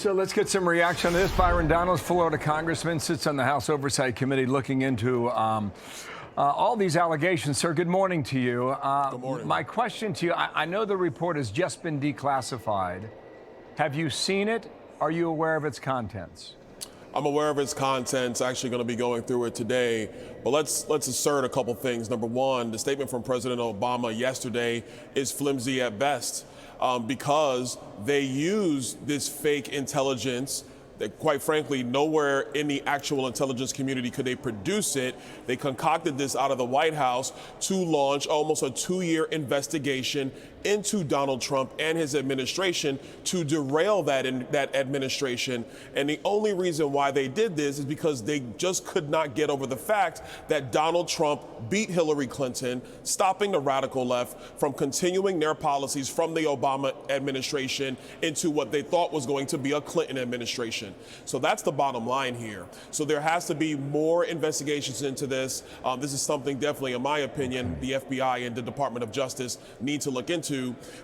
So let's get some reaction on this. Byron Donalds, Florida congressman, sits on the House Oversight Committee looking into all these allegations. Sir, good morning to you. Good morning. My question to you, I know the report has just been declassified. Have you seen it? Are you aware of its contents? I'm aware of its contents, actually going to be going through it today. But let's assert a couple things. Number one, the statement from President Obama yesterday is flimsy at best because they use this fake intelligence that, quite frankly, nowhere in the actual intelligence community could they produce it. They concocted this out of the White House to launch almost a 2-year investigation into Donald Trump and his administration to derail that administration. And the only reason why they did this is because they just could not get over the fact that Donald Trump beat Hillary Clinton, stopping the radical left from continuing their policies from the Obama administration into what they thought was going to be a Clinton administration. So that's the bottom line here. So there has to be more investigations into this. This is something definitely, in my opinion, the FBI and the Department of Justice need to look into,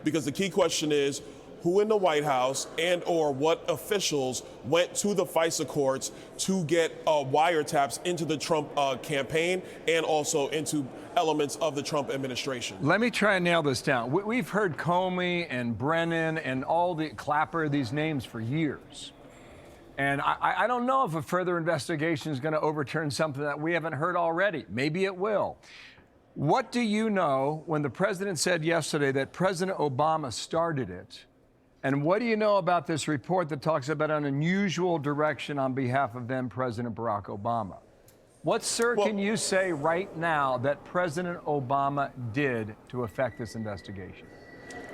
because the key question is who in the White House and or what officials went to the FISA courts to get wiretaps into the Trump campaign and also into elements of the Trump administration. Let me try and nail this down. We've heard Comey and Brennan and all the Clapper, these names for years. And I don't know if a further investigation is going to overturn something that we haven't heard already. Maybe it will. What do you know when the president said yesterday that President Obama started it? And what do you know about this report that talks about an unusual direction on behalf of then President Barack Obama? What, sir, can you say right now that President Obama did to affect this investigation?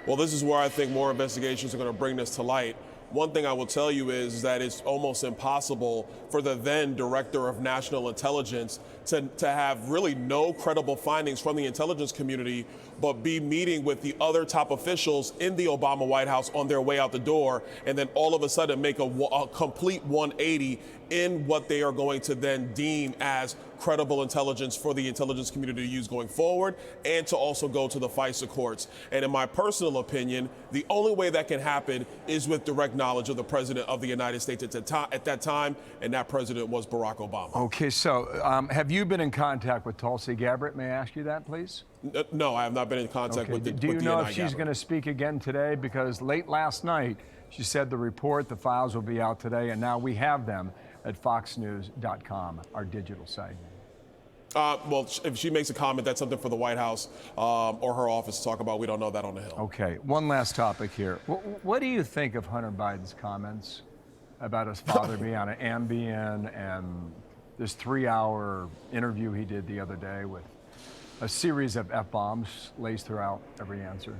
Well, this is where I think more investigations are going to bring this to light. One thing I will tell you is that it's almost impossible for the then Director of National Intelligence to have really no credible findings from the intelligence community, but be meeting with the other top officials in the Obama White House on their way out the door, and then all of a sudden make a complete 180 in what they are going to then deem as credible intelligence for the intelligence community to use going forward, and to also go to the FISA courts. And in my personal opinion, the only way that can happen is with direct knowledge of the President of the United States at that time, and that president was Barack Obama. Okay, so have you been in contact with Tulsi Gabbard? May I ask you that, please? No, I have not been in contact with the Do you know if she's Gabbard. going to speak again today? Because late last night, she said the report, the files will be out today, and now we have them at foxnews.com, our digital site. Well, if she makes a comment, that's something for the White House or her office to talk about. We don't know that on the Hill. Okay, one last topic here. What do you think of Hunter Biden's comments about his father being on an Ambien and this 3-hour interview he did the other day with a series of F-bombs laced throughout every answer?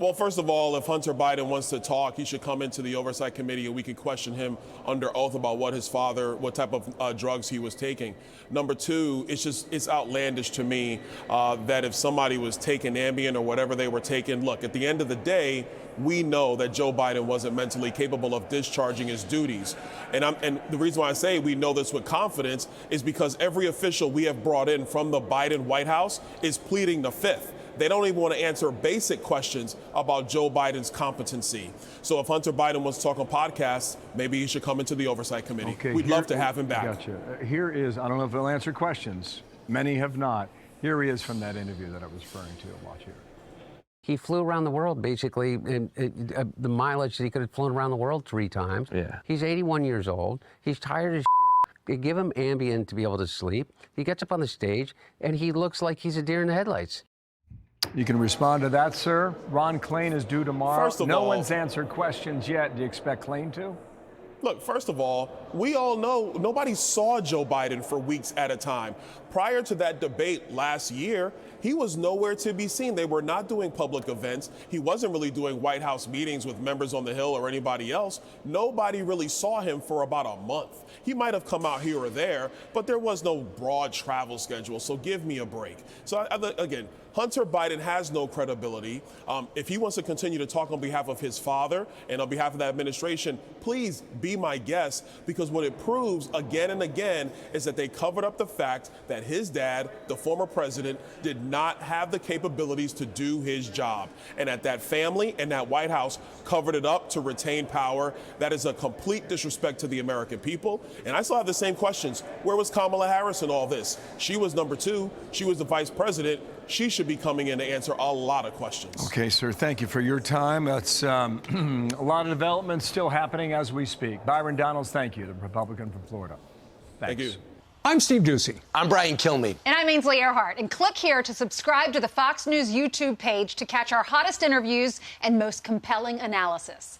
Well, first of all, if Hunter Biden wants to talk, he should come into the Oversight Committee and we can question him under oath about what his father, what type of drugs he was taking. Number two, it's outlandish to me that if somebody was taking Ambien or whatever they were taking, look, at the end of the day, we know that Joe Biden wasn't mentally capable of discharging his duties. And the reason why I say we know this with confidence is because every official we have brought in from the Biden White House is pleading the fifth. They don't even want to answer basic questions about Joe Biden's competency. So if Hunter Biden wants to talk on podcasts, maybe he should come into the Oversight Committee. Okay, We'd love to have him back. Gotcha. Here is, I don't know if he'll answer questions. Many have not. Here he is from that interview that I was referring to. Watch here. He flew around the world, basically, and the mileage that he could have flown around the world 3 times. Yeah. He's 81 years old. He's tired as shit. They give him Ambien to be able to sleep. He gets up on the stage, and he looks like he's a deer in the headlights. You can respond to that, sir. Ron Klain is due tomorrow. First of no all, one's answered questions yet. Do you expect Klain to? Look, first of all, we all know nobody saw Joe Biden for weeks at a time. Prior to that debate last year, he was nowhere to be seen. They were not doing public events. He wasn't really doing White House meetings with members on the Hill or anybody else. Nobody really saw him for about a month. He might have come out here or there, but there was no broad travel schedule, so give me a break. So again, Hunter Biden has no credibility. If he wants to continue to talk on behalf of his father and on behalf of the administration, please be my guest, because what it proves again and again is that they covered up the fact that his dad, the former president, did not have the capabilities to do his job. And that family and that White House covered it up to retain power. That is a complete disrespect to the American people. And I still have the same questions. Where was Kamala Harris in all this? She was number 2. She was the vice president. She should be coming in to answer a lot of questions. Okay, sir, thank you for your time. That's a lot of developments still happening as we speak. Byron Donalds, thank you, the Republican from Florida. Thanks. Thank you. I'm Steve Doocy. I'm Brian Kilmeade. And I'm Ainsley Earhart. And click here to subscribe to the Fox News YouTube page to catch our hottest interviews and most compelling analysis.